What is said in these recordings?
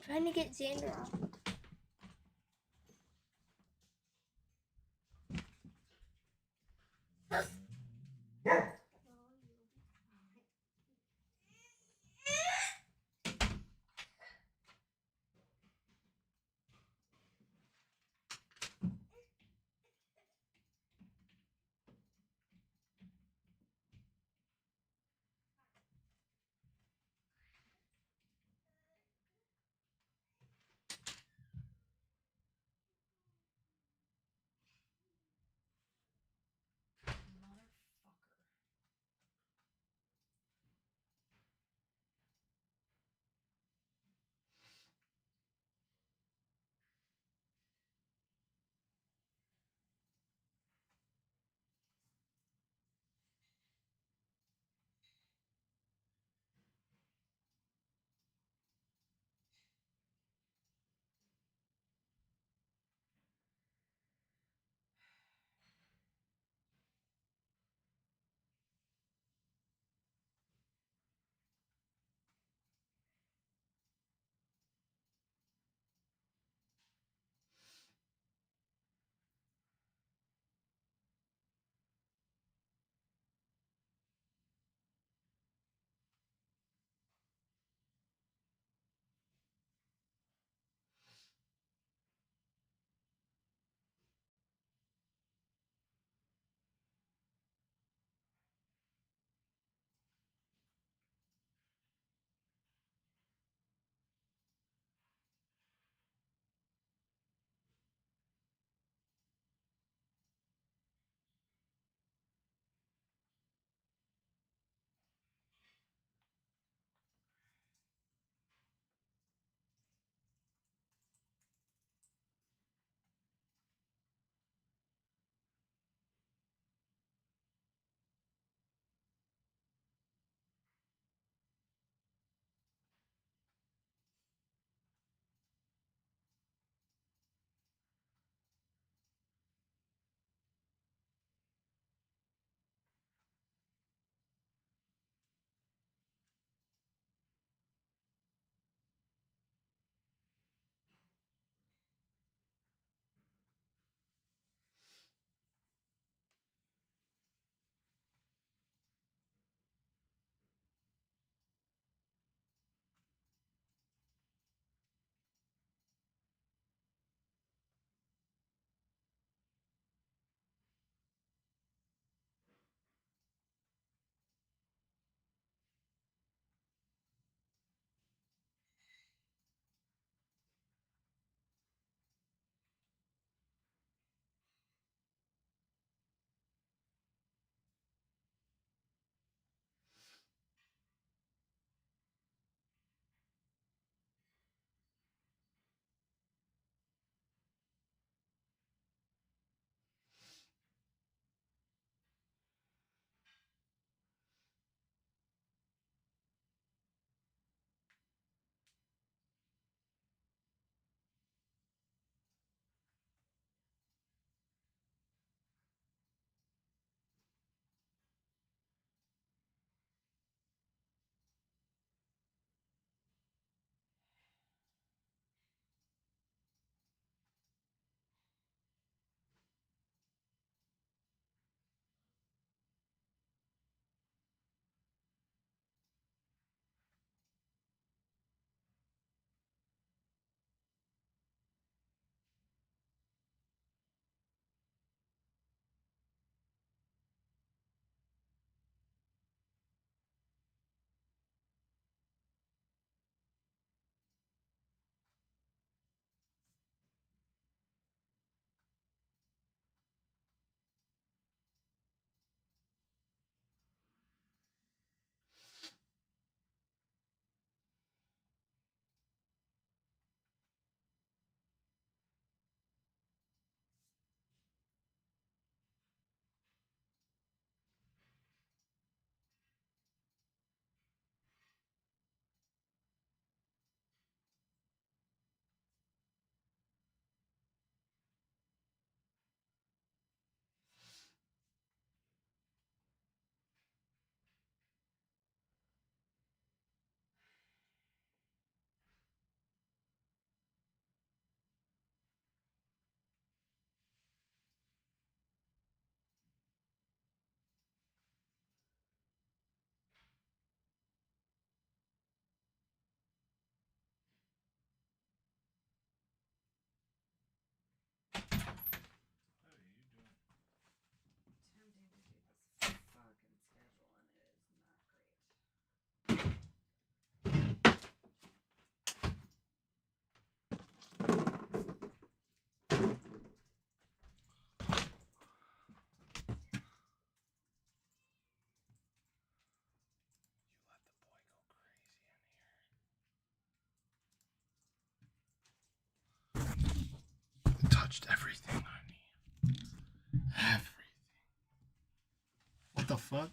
trying to get Xander off. charged everything I need. Everything. What the fuck?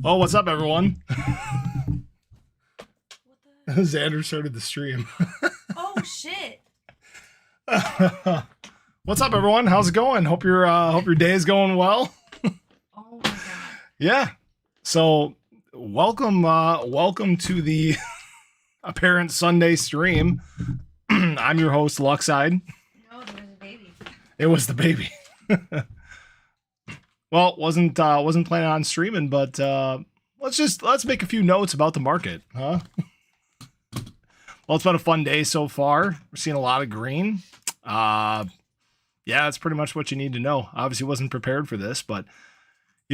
Oh, what's up, everyone? Xander started the stream. Oh shit! What's up, everyone? How's it going? Hope your day is going well. Oh my god! Yeah. So, welcome to the apparent Sunday stream. I'm your host, Luxide. No, there was a baby. It was the baby. Well, wasn't planning on streaming, but let's make a few notes about the market, huh? Well, it's been a fun day so far. We're seeing a lot of green. Yeah, that's pretty much what you need to know. Obviously, wasn't prepared for this, but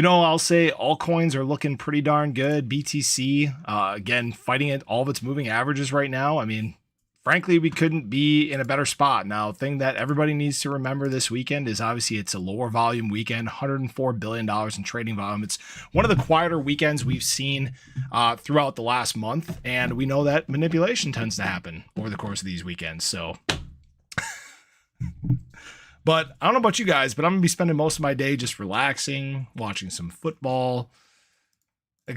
I'll say altcoins are looking pretty darn good. BTC, again, fighting at all of its moving averages right now. I mean, frankly, we couldn't be in a better spot. Now, thing that everybody needs to remember this weekend is obviously it's a lower volume weekend, $104 billion in trading volume. It's one of the quieter weekends we've seen throughout the last month, and we know that manipulation tends to happen over the course of these weekends. So, but I don't know about you guys, but I'm going to be spending most of my day just relaxing, watching some football.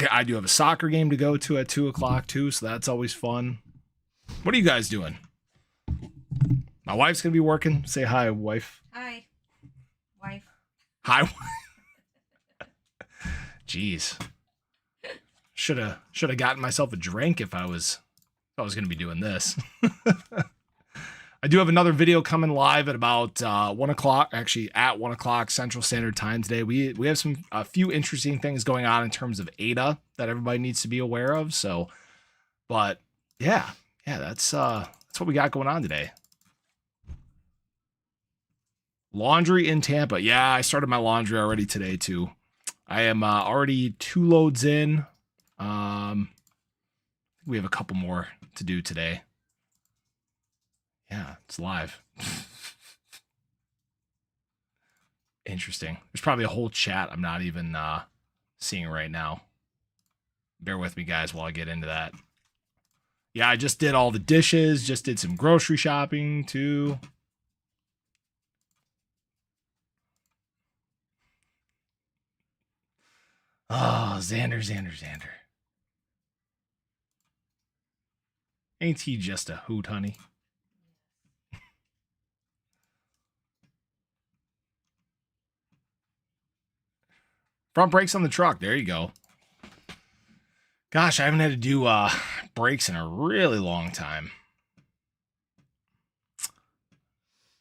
I do have a soccer game to go to at 2 o'clock too, so that's always fun. What are you guys doing? My wife's going to be working. Say hi, wife. Hi, wife. Hi. Jeez. Should have gotten myself a drink if I was going to be doing this. I do have another video coming live at about 1 o'clock, actually at 1 o'clock Central Standard Time today. We have a few interesting things going on in terms of ADA that everybody needs to be aware of. So, but yeah, that's what we got going on today. Laundry in Tampa. Yeah, I started my laundry already today too. I am already 2 loads in. We have a couple more to do today. Yeah, it's live. Interesting. There's probably a whole chat I'm not even seeing right now. Bear with me, guys, while I get into that. Yeah, I just did all the dishes, just did some grocery shopping, too. Oh, Xander. Ain't he just a hoot, honey? Front brakes on the truck. There you go. Gosh, I haven't had to do brakes in a really long time.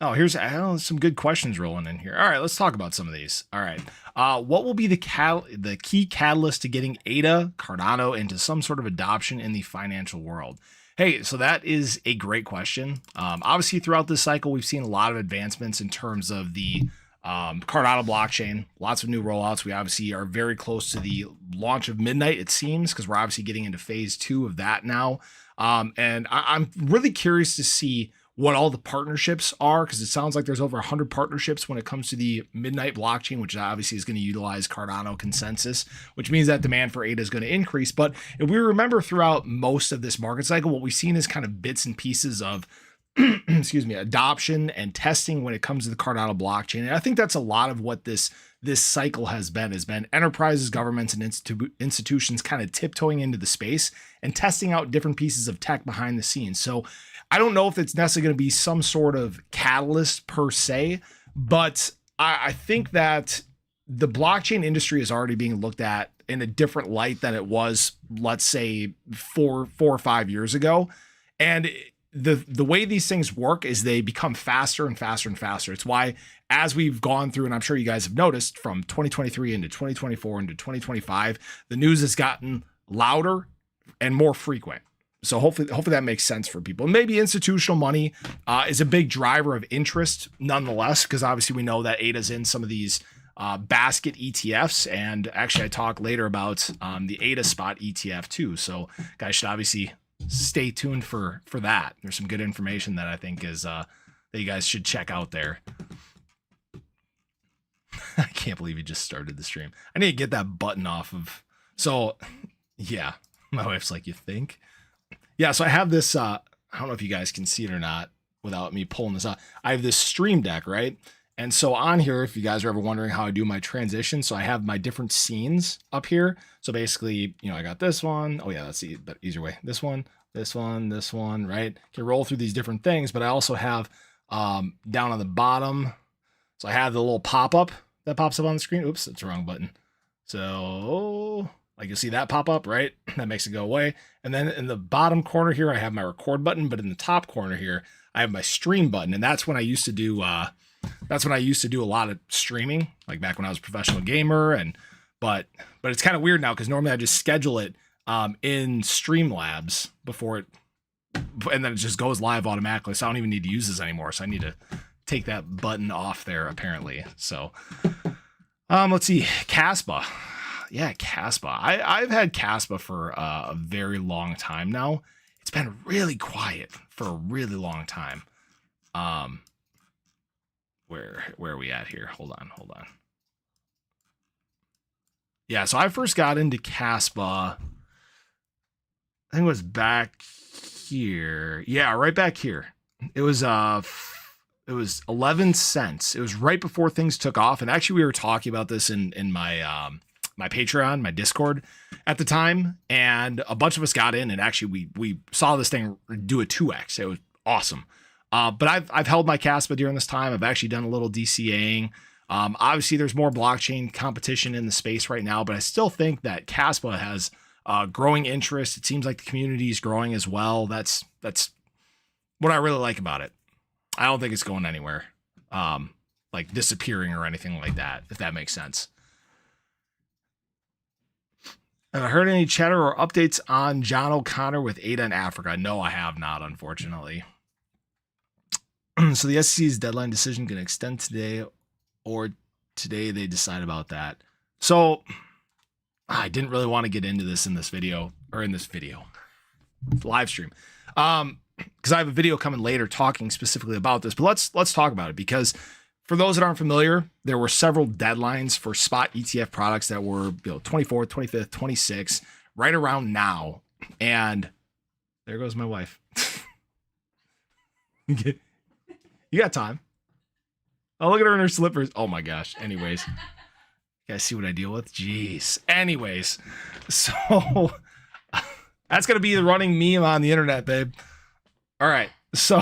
Oh, here's some good questions rolling in here. All right, let's talk about some of these. All right. What will be the key catalyst to getting ADA, Cardano into some sort of adoption in the financial world? Hey, so that is a great question. Obviously, throughout this cycle, we've seen a lot of advancements in terms of the Cardano blockchain, lots of new rollouts. We obviously are very close to the launch of midnight, it seems, because we're obviously getting into phase 2 of that now. And I'm really curious to see what all the partnerships are, because it sounds like there's over 100 partnerships when it comes to the midnight blockchain, which obviously is going to utilize Cardano consensus, which means that demand for ADA is going to increase. But if we remember throughout most of this market cycle, what we've seen is kind of bits and pieces of excuse me, adoption and testing when it comes to the Cardano blockchain. And I think that's a lot of what this cycle has been enterprises, governments, and institutions kind of tiptoeing into the space and testing out different pieces of tech behind the scenes. So I don't know if it's necessarily going to be some sort of catalyst per se, but I think that the blockchain industry is already being looked at in a different light than it was, let's say, four or 5 years ago. And the way these things work is they become faster and faster and faster. It's why, as we've gone through, and I'm sure you guys have noticed, from 2023 into 2024 into 2025, the news has gotten louder and more frequent. So hopefully that makes sense for people. And maybe institutional money is a big driver of interest nonetheless, because obviously we know that ADA's in some of these basket ETFs. And actually I talk later about the ADA spot ETF too. So guys should obviously stay tuned for that. There's some good information that I think is that you guys should check out there. I can't believe you just started the stream. I need to get that button off of So yeah, my wife's like, you think? Yeah, so I have this I don't know if you guys can see it or not without me pulling this out. I have this stream deck, right? And so on here, if you guys are ever wondering how I do my transition, so I have my different scenes up here. So basically, you know, I got this one. Oh yeah, that's the easier way. This one, this one, this one, right? Can roll through these different things, but I also have down on the bottom. So I have the little pop-up that pops up on the screen. Oops, that's the wrong button. So like you'll see that pop up, right? That makes it go away. And then in the bottom corner here, I have my record button, but in the top corner here, I have my stream button. And that's when I used to do a lot of streaming, like back when I was a professional gamer. But it's kind of weird now because normally I just schedule it in Streamlabs before it, and then it just goes live automatically. So I don't even need to use this anymore. So I need to take that button off there apparently. So let's see, Caspa. Yeah, Caspa. I've had Caspa for a very long time now. It's been really quiet for a really long time. Where are we at here? Hold on. Yeah, so I first got into Caspa. I think it was back here. Yeah, right back here. It was 11 cents. It was right before things took off. And actually we were talking about this in my my Patreon, my Discord at the time, and a bunch of us got in, and actually we saw this thing do a 2x. It was awesome. But I've held my Caspa during this time. I've actually done a little DCAing. Obviously, there's more blockchain competition in the space right now, but I still think that Caspa has growing interest. It seems like the community is growing as well. That's what I really like about it. I don't think it's going anywhere, like disappearing or anything like that, if that makes sense. Have I heard any chatter or updates on John O'Connor with ADA in Africa? No, I have not, unfortunately. So the SEC's deadline decision can extend today, or today they decide about that. So I didn't really want to get into this in this video, live stream, because I have a video coming later talking specifically about this. But let's talk about it, because for those that aren't familiar, there were several deadlines for spot ETF products that were 24th, 25th, 26th, right around now. And there goes my wife. You got time. Oh, look at her in her slippers. Oh my gosh. Anyways, you guys see what I deal with? Jeez. Anyways, so that's going to be the running meme on the internet, babe. All right. So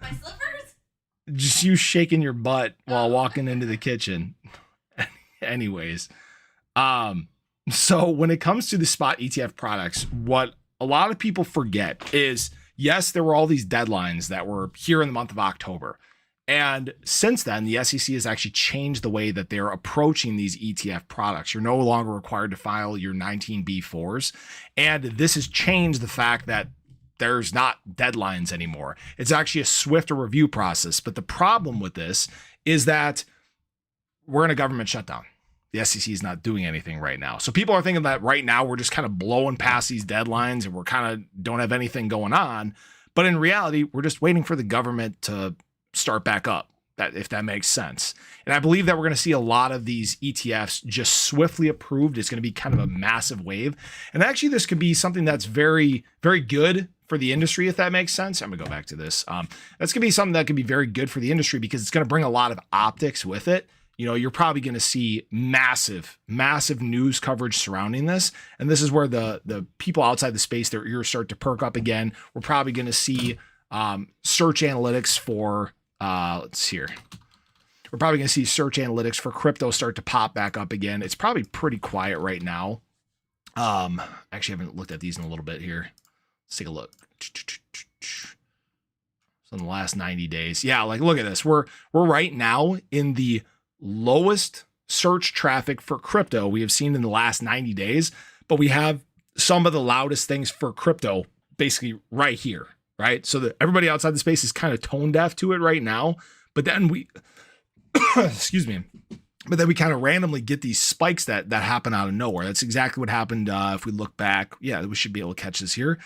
My slippers? just you shaking your butt while walking into the kitchen. Anyways, so when it comes to the spot ETF products, what a lot of people forget is, yes, there were all these deadlines that were here in the month of October. And since then, the SEC has actually changed the way that they're approaching these ETF products. You're no longer required to file your 19B4s. And this has changed the fact that there's not deadlines anymore. It's actually a swifter review process. But the problem with this is that we're in a government shutdown. The SEC is not doing anything right now. So people are thinking that right now we're just kind of blowing past these deadlines and we're kind of don't have anything going on. But in reality, we're just waiting for the government to start back up, if that makes sense. And I believe that we're going to see a lot of these ETFs just swiftly approved. It's going to be kind of a massive wave. And actually, this could be something that's very, very good for the industry, if that makes sense. I'm going to go back to this. That's going to be something that could be very good for the industry because it's going to bring a lot of optics with it. You know, you're probably going to see massive news coverage surrounding this. And this is where the people outside the space, their ears start to perk up again. We're probably going to see search analytics for, let's see here. We're probably going to see search analytics for crypto start to pop back up again. It's probably pretty quiet right now. Actually, I haven't looked at these in a little bit here. Let's take a look. So in the last 90 days. Yeah, like look at this. We're right now in the lowest search traffic for crypto we have seen in the last 90 days, but we have some of the loudest things for crypto basically right here, right? So that everybody outside the space is kind of tone deaf to it right now, but then we, excuse me, but then we kind of randomly get these spikes that happen out of nowhere. That's exactly what happened. If we look back, yeah, we should be able to catch this here.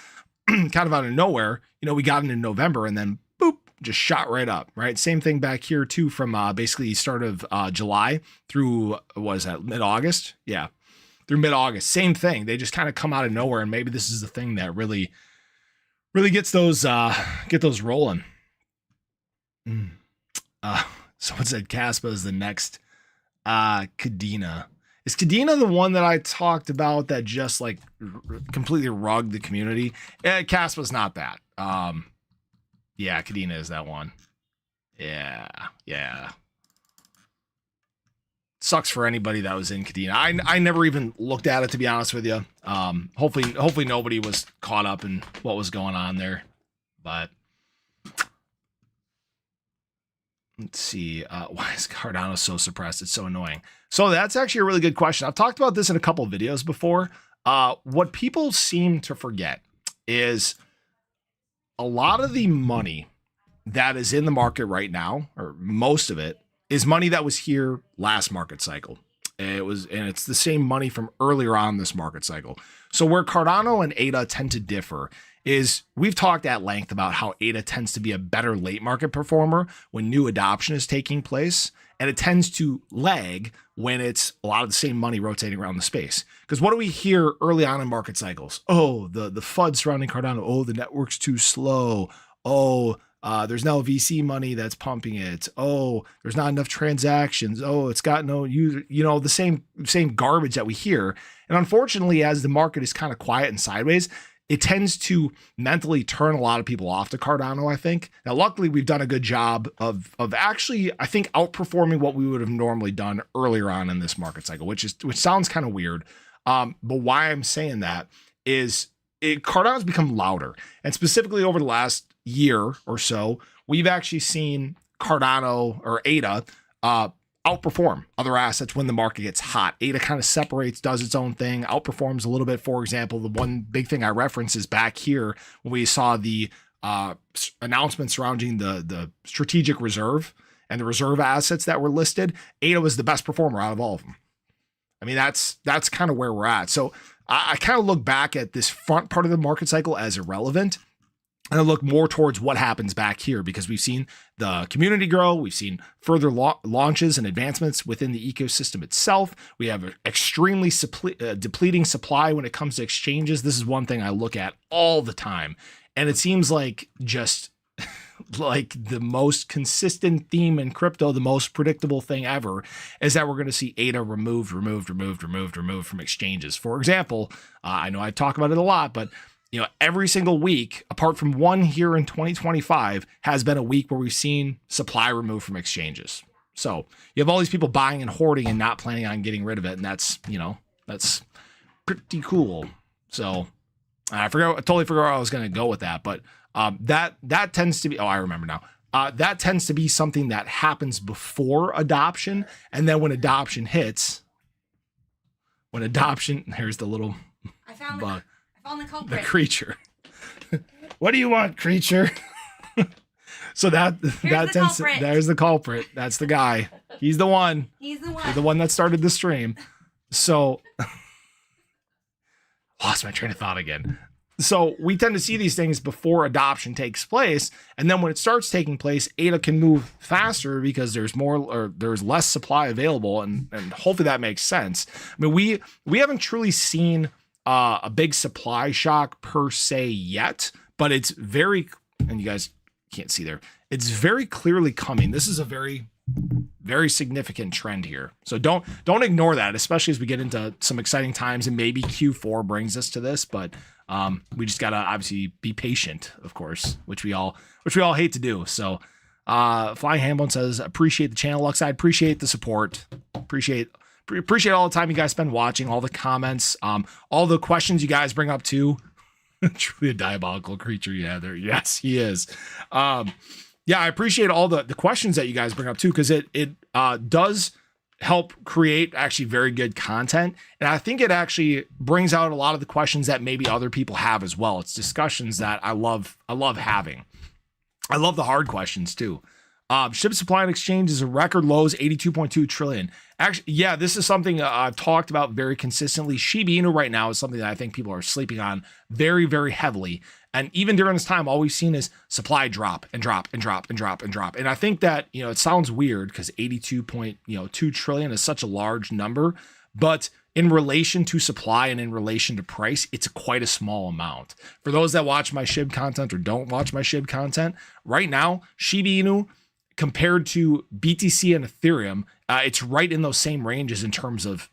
Kind of out of nowhere, you know, we got into November and then boop, just shot right up, right? Same thing back here too, from basically start of July through, what is that, mid-August? Yeah. through mid-August. Same thing. They just kind of come out of nowhere, and maybe this is the thing that really gets those rolling. Someone said Caspa is the next Kadena. Is Kadena the one that I talked about that just like completely rugged the community? Caspa's not that. Yeah, Kadena is that one. Yeah. Sucks for anybody that was in Kadena. I never even looked at it, to be honest with you. Hopefully nobody was caught up in what was going on there. But let's see. Why is Cardano so suppressed? It's so annoying. So that's actually a really good question. I've talked about this in a couple of videos before. What people seem to forget is a lot of the money that is in the market right now, or most of it, is money that was here last market cycle. And it's the same money from earlier on this market cycle. So where Cardano and ADA tend to differ is we've talked at length about how ADA tends to be a better late market performer when new adoption is taking place, and it tends to lag when it's a lot of the same money rotating around the space. Because what do we hear early on in market cycles? Oh, the FUD surrounding Cardano. Oh, the network's too slow. Oh, there's no VC money that's pumping it. Oh, there's not enough transactions. Oh, it's got no user, the same garbage that we hear. And unfortunately, as the market is kind of quiet and sideways, it tends to mentally turn a lot of people off to Cardano, I think. Now, luckily, we've done a good job of actually, I think, outperforming what we would have normally done earlier on in this market cycle, which sounds kind of weird. But why I'm saying that is Cardano's become louder. And specifically over the last year or so, we've actually seen Cardano or ADA outperform other assets when the market gets hot. ADA kind of separates, does its own thing, outperforms a little bit. For example, the one big thing I reference is back here when we saw the announcement surrounding the strategic reserve and the reserve assets that were listed. ADA was the best performer out of all of them. I mean, that's kind of where we're at. So I kind of look back at this front part of the market cycle as irrelevant. And I look more towards what happens back here, because we've seen the community grow. We've seen further launches and advancements within the ecosystem itself. We have an extremely depleting supply when it comes to exchanges. This is one thing I look at all the time. And it seems like just like the most consistent theme in crypto, the most predictable thing ever, is that we're going to see ADA removed from exchanges. For example, I know I talk about it a lot, but every single week, apart from one here in 2025, has been a week where we've seen supply removed from exchanges. So you have all these people buying and hoarding and not planning on getting rid of it. And that's pretty cool. So I totally forgot where I was going to go with that. But that tends to be, I remember now. That tends to be something that happens before adoption. And then when adoption hits, here's the little bug. On the culprit. The creature. What do you want, creature? So there's the culprit. That's the guy. He's the one. He's the one that started the stream. So lost my train of thought again. So we tend to see these things before adoption takes place, and then when it starts taking place, ADA can move faster because there's less supply available, and hopefully that makes sense. I mean, we haven't truly seen a big supply shock per se yet, but it's and you guys can't see there, it's very clearly coming. This is a very, very significant trend here. So don't ignore that, especially as we get into some exciting times, and maybe Q4 brings us to this, but we just gotta obviously be patient, of course, which we all hate to do. So Flying Hambone says, appreciate the channel, Luxide, appreciate the support, appreciate all the time you guys spend watching, all the comments, all the questions you guys bring up too. Truly a diabolical creature you have there. Yes, he is. Yeah, I appreciate all the questions that you guys bring up too, because it does help create actually very good content. And I think it actually brings out a lot of the questions that maybe other people have as well. It's discussions that I love having. I love the hard questions too. Ship supply and exchange is a record lows, 82.2 trillion. Actually, yeah, this is something I've talked about very consistently. Shiba Inu right now is something that I think people are sleeping on very, very heavily. And even during this time, all we've seen is supply drop and drop and drop and drop and drop. And I think that, it sounds weird because 82.2 trillion is such a large number, but in relation to supply and in relation to price, it's quite a small amount. For those that watch my SHIB content or don't watch my SHIB content, right now, Shiba Inu compared to BTC and Ethereum, it's right in those same ranges in terms of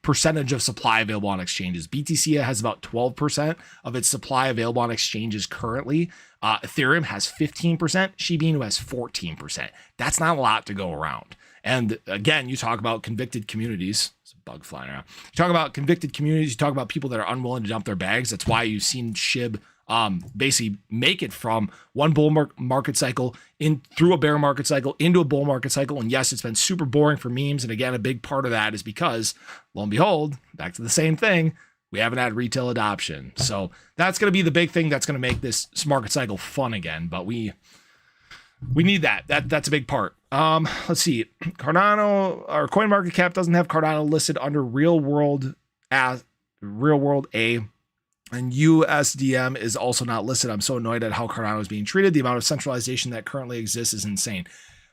percentage of supply available on exchanges. BTC has about 12% of its supply available on exchanges currently. Ethereum has 15%. Shiba Inu has 14%. That's not a lot to go around. And again, you talk about convicted communities. There's a bug flying around. You talk about convicted communities. You talk about people that are unwilling to dump their bags. That's why you've seen SHIB basically make it from one bull market cycle in through a bear market cycle into a bull market cycle. And yes, it's been super boring for memes. And again, a big part of that is because, lo and behold, back to the same thing, we haven't had retail adoption. So that's going to be the big thing that's going to make this market cycle fun again. But we need that. That's a big part. Let's see. Cardano or CoinMarketCap doesn't have Cardano listed under real world A. And USDM is also not listed. I'm so annoyed at how Cardano is being treated. The amount of centralization that currently exists is insane.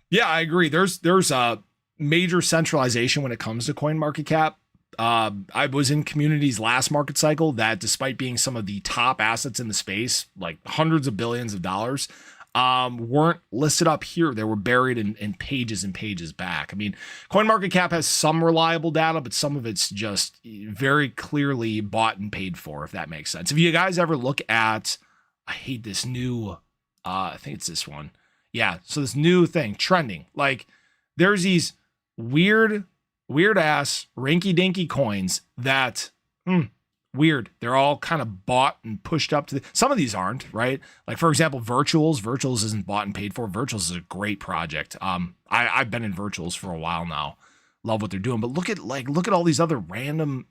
Yeah, I agree. There's a major centralization when it comes to CoinMarketCap. I was in Community's last market cycle that, despite being some of the top assets in the space, like hundreds of billions of dollars, weren't listed up here. They were buried in pages and pages back. I mean, CoinMarketCap has some reliable data, but some of it's just very clearly bought and paid for, if that makes sense. If you guys ever look at, I hate this new, I think it's this one. Yeah, so this new thing, trending. Like, there's these weird ass rinky-dinky coins that, weird. They're all kind of bought and pushed up to some of these aren't, right? Like, for example, Virtuals isn't bought and paid for. Virtuals is a great project. I've been in Virtuals for a while now. Love what they're doing, but look at all these other random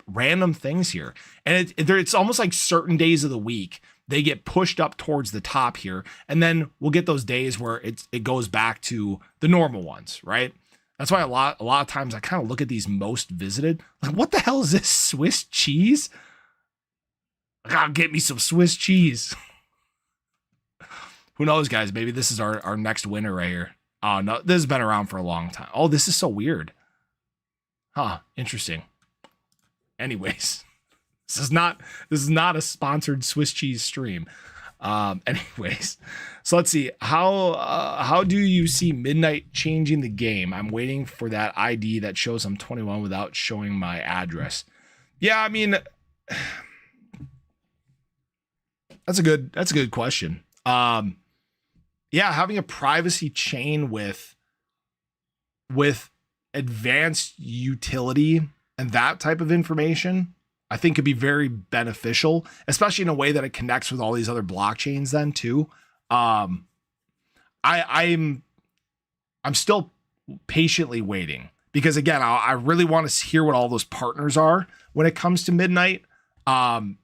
things here. And it's almost like certain days of the week they get pushed up towards the top here, and then we'll get those days where it goes back to the normal ones, right? That's why a lot of times I kind of look at these most visited. Like, what the hell is this, Swiss cheese? I gotta get me some Swiss cheese. Who knows, guys? Maybe this is our next winner right here. Oh, no, this has been around for a long time. Oh, this is so weird. Huh, interesting. Anyways, this is not a sponsored Swiss cheese stream. Anyways, so let's see. How do you see Midnight changing the game? I'm waiting for that ID that shows I'm 21 without showing my address. Yeah, I mean, that's a good question. Yeah, having a privacy chain with advanced utility and that type of information, I think could be very beneficial, especially in a way that it connects with all these other blockchains then too. I'm still patiently waiting because, again, I really want to hear what all those partners are when it comes to Midnight.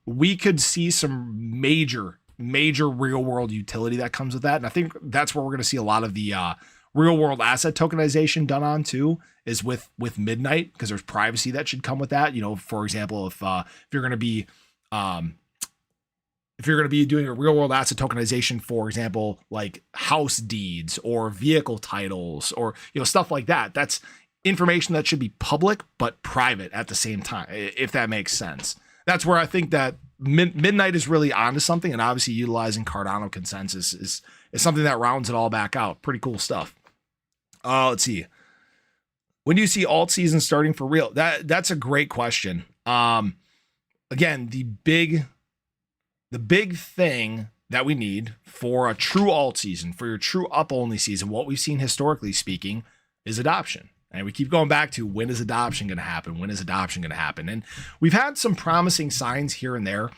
We could see some major real world utility that comes with that. And I think that's where we're going to see a lot of the real world asset tokenization done on too, is with Midnight, because there's privacy that should come with that. You know, for example, if you're going to be doing a real world asset tokenization, for example, like house deeds or vehicle titles or, stuff like that, that's information that should be public but private at the same time, if that makes sense. That's where I think that Midnight is really onto something, and obviously utilizing Cardano consensus is something that rounds it all back out. Pretty cool stuff. Let's see. When do you see alt season starting for real? That's a great question. Again, the big thing that we need for a true alt season, for your true up only season, what we've seen historically speaking, is adoption. And we keep going back to, when is adoption going to happen? When is adoption going to happen? And we've had some promising signs here and there.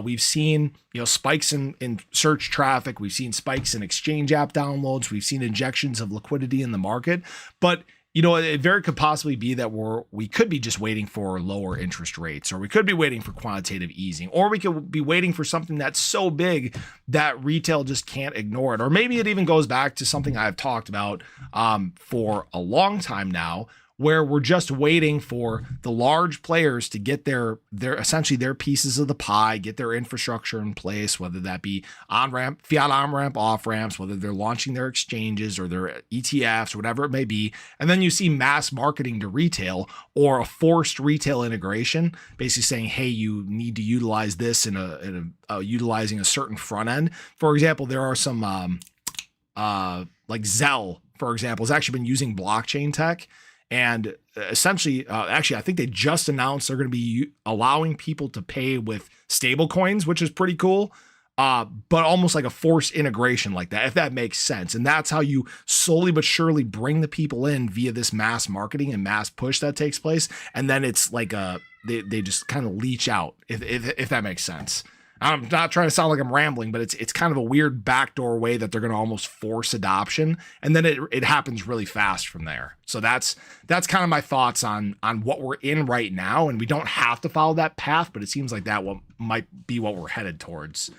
We've seen, spikes in search traffic. We've seen spikes in exchange app downloads. We've seen injections of liquidity in the market. But, it very could possibly be that we could be just waiting for lower interest rates, or we could be waiting for quantitative easing, or we could be waiting for something that's so big that retail just can't ignore it. Or maybe it even goes back to something I've talked about for a long time now, where we're just waiting for the large players to get their essentially their pieces of the pie, get their infrastructure in place, whether that be on-ramp, fiat on-ramp, off-ramps, whether they're launching their exchanges or their ETFs or whatever it may be. And then you see mass marketing to retail or a forced retail integration, basically saying, hey, you need to utilize this in utilizing a certain front end. For example, there are some like Zelle, for example, has actually been using blockchain tech. And essentially, actually, I think they just announced they're going to be allowing people to pay with stable coins, which is pretty cool. But almost like a forced integration like that, if that makes sense. And that's how you slowly but surely bring the people in via this mass marketing and mass push that takes place. And then it's like they just kind of leach out, if that makes sense. I'm not trying to sound like I'm rambling, but it's kind of a weird backdoor way that they're going to almost force adoption, and then it happens really fast from there. So that's kind of my thoughts on what we're in right now, and we don't have to follow that path, but it seems like that might be what we're headed towards.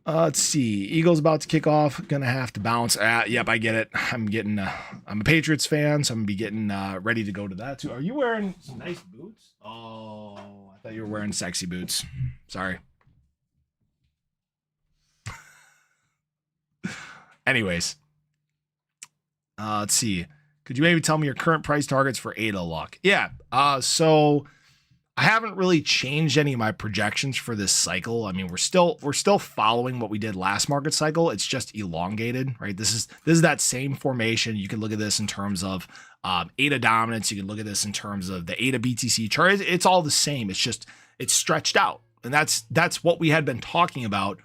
Let's see. Eagles about to kick off. Gonna have to bounce. Yep, I get it. I'm a Patriots fan, so I'm gonna be getting ready to go to that too. Are you wearing some nice boots? Oh, I thought you were wearing sexy boots. Sorry. Anyways, let's see. Could you maybe tell me your current price targets for ADA luck? Yeah. So I haven't really changed any of my projections for this cycle. I mean, we're still following what we did last market cycle. It's just elongated, right? This is that same formation. You can look at this in terms of ADA dominance. You can look at this in terms of the ADA BTC chart. It's all the same. It's stretched out, and that's what we had been talking about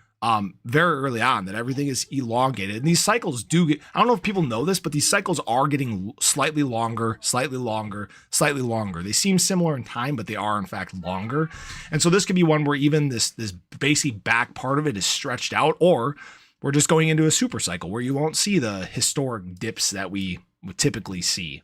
very early on, that everything is elongated. And these cycles do get, I don't know if people know this, but these cycles are getting slightly longer, slightly longer, slightly longer. They seem similar in time, but they are in fact longer. And so this could be one where even this basic back part of it is stretched out, or we're just going into a super cycle where you won't see the historic dips that we would typically see.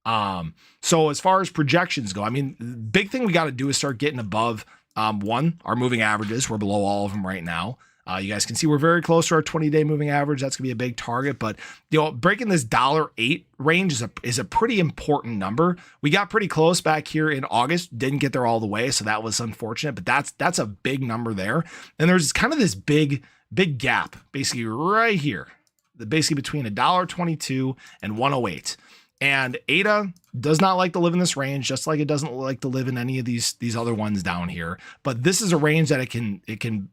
So as far as projections go, I mean, the big thing we got to do is start getting above one, our moving averages. We're below all of them right now. You guys can see we're very close to our 20-day moving average. That's gonna be a big target, but breaking this $8 range is a pretty important number. We got pretty close back here in August, didn't get there all the way, so that was unfortunate. But that's a big number there. And there's kind of this big gap, basically right here, basically between $1.22 and 108. And ADA does not like to live in this range, just like it doesn't like to live in any of these other ones down here. But this is a range that it can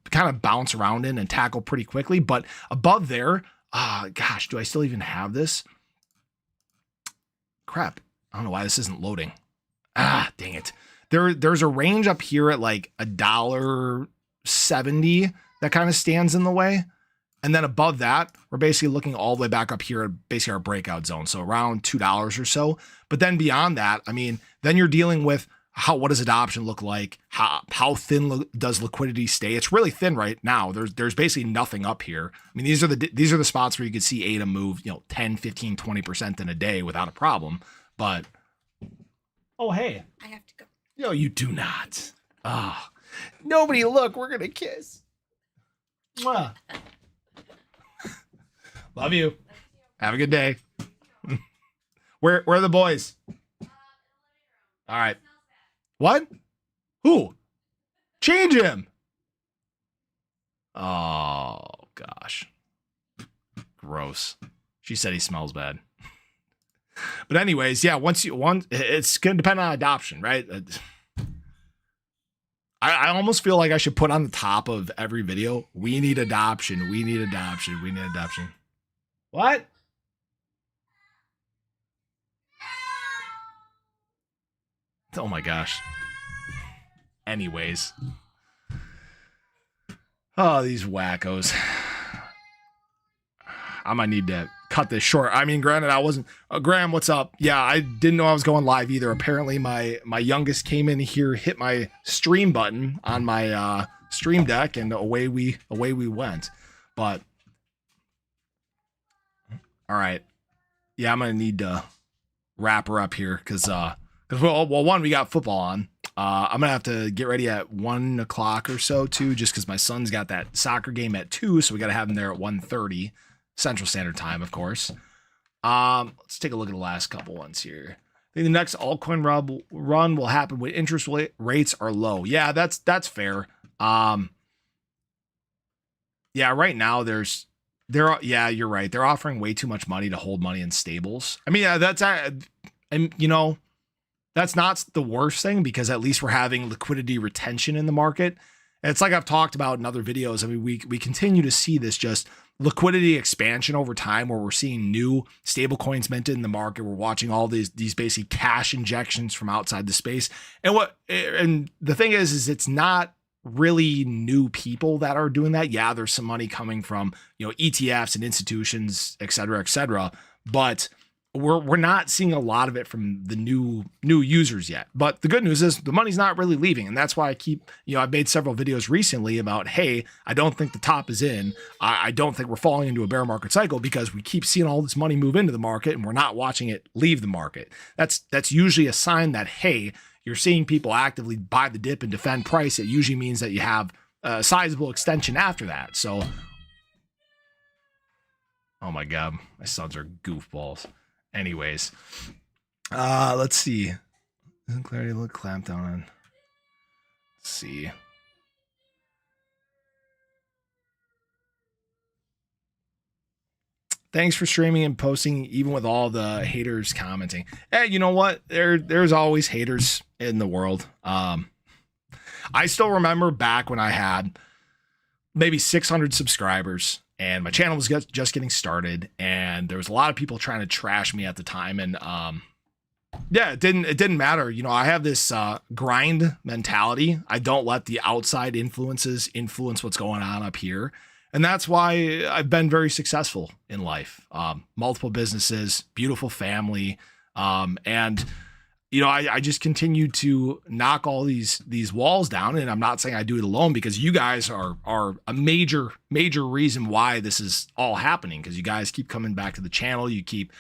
kind of bounce around in and tackle pretty quickly. But above there, gosh, do I still even have this? Crap. I don't know why this isn't loading. Dang it. There's a range up here at like $1.70 that kind of stands in the way. And then above that, we're basically looking all the way back up here at basically our breakout zone. So around $2 or so. But then beyond that, I mean, then you're dealing with what does adoption look like? How thin does liquidity stay? It's really thin right now. There's basically nothing up here. I mean, these are the spots where you could see ADA move, 10, 15, 20% in a day without a problem. But, oh, hey. I have to go. No, you do not. Nobody look, we're going to kiss. Mwah. Love you. Have a good day. Where are the boys? All right. What? Who? Change him. Oh, gosh. Gross. She said he smells bad. But anyways, yeah, it's going to depend on adoption, right? I almost feel like I should put on the top of every video, we need adoption, we need adoption, we need adoption. What? Oh my gosh. Anyways. Oh, these wackos. I might need to cut this short. I mean, granted, I wasn't... Graham, what's up? Yeah, I didn't know I was going live either. Apparently, my youngest came in here, hit my stream button on my stream deck, and away we went. But... All right. Yeah, I'm going to need to wrap her up here because one, we got football on. I'm going to have to get ready at 1 o'clock or so, too, just because my son's got that soccer game at 2, so we got to have him there at 1:30 Central Standard Time, of course. Let's take a look at the last couple ones here. I think the next altcoin run will happen when interest rates are low. Yeah, that's fair. Yeah, right now yeah, you're right. They're offering way too much money to hold money in stables. I mean, yeah, and you know, that's not the worst thing because at least we're having liquidity retention in the market. And it's like I've talked about in other videos. I mean, we continue to see this just liquidity expansion over time where we're seeing new stable coins minted in the market. We're watching all these basically cash injections from outside the space. And the thing is it's not really new people that are doing that. Yeah, there's some money coming from, ETFs and institutions, et cetera, but we're not seeing a lot of it from the new users yet. But the good news is the money's not really leaving. And that's why I keep, I've made several videos recently about, hey, I don't think the top is in. I don't think we're falling into a bear market cycle because we keep seeing all this money move into the market and we're not watching it leave the market. That's usually a sign that, hey, you're seeing people actively buy the dip and defend price. It usually means that you have a sizable extension after that. So, oh my God, my sons are goofballs. Anyways, let's see. Clarity look clamped down on. Let's see. Thanks for streaming and posting, even with all the haters commenting. Hey, you know what? There's always haters in the world. I still remember back when I had maybe 600 subscribers and my channel was just getting started, and there was a lot of people trying to trash me at the time. And yeah, it didn't matter. I have this grind mentality. I don't let the outside influences influence what's going on up here. And that's why I've been very successful in life. Multiple businesses, beautiful family. And, I just continue to knock all these walls down. And I'm not saying I do it alone because you guys are a major reason why this is all happening. Because you guys keep coming back to the channel. You keep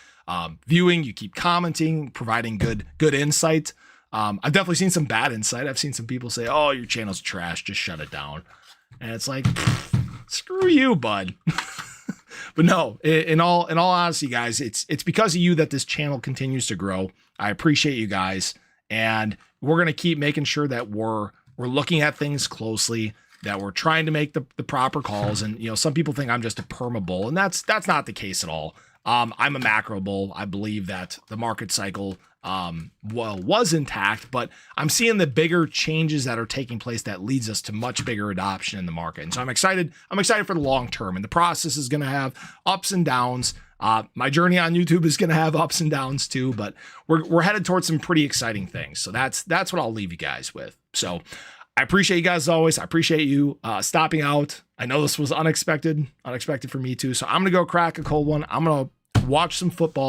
viewing, you keep commenting, providing good insight. I've definitely seen some bad insight. I've seen some people say, oh, your channel's trash, just shut it down. And it's like, screw you, bud. But no, in all honesty, guys, it's because of you that this channel continues to grow. I appreciate you guys, and we're gonna keep making sure that we're looking at things closely, that we're trying to make the proper calls. And some people think I'm just a perma bull, and that's not the case at all. I'm a macro bull. I believe that the market cycle was intact, but I'm seeing the bigger changes that are taking place that leads us to much bigger adoption in the market. And so I'm excited for the long term, and the process is going to have ups and downs. My journey on YouTube is going to have ups and downs too, but we're headed towards some pretty exciting things. So that's what I'll leave you guys with. So I appreciate you guys as always. I appreciate you stopping out. I know this was unexpected for me too. So I'm going to go crack a cold one. I'm going to watch some football.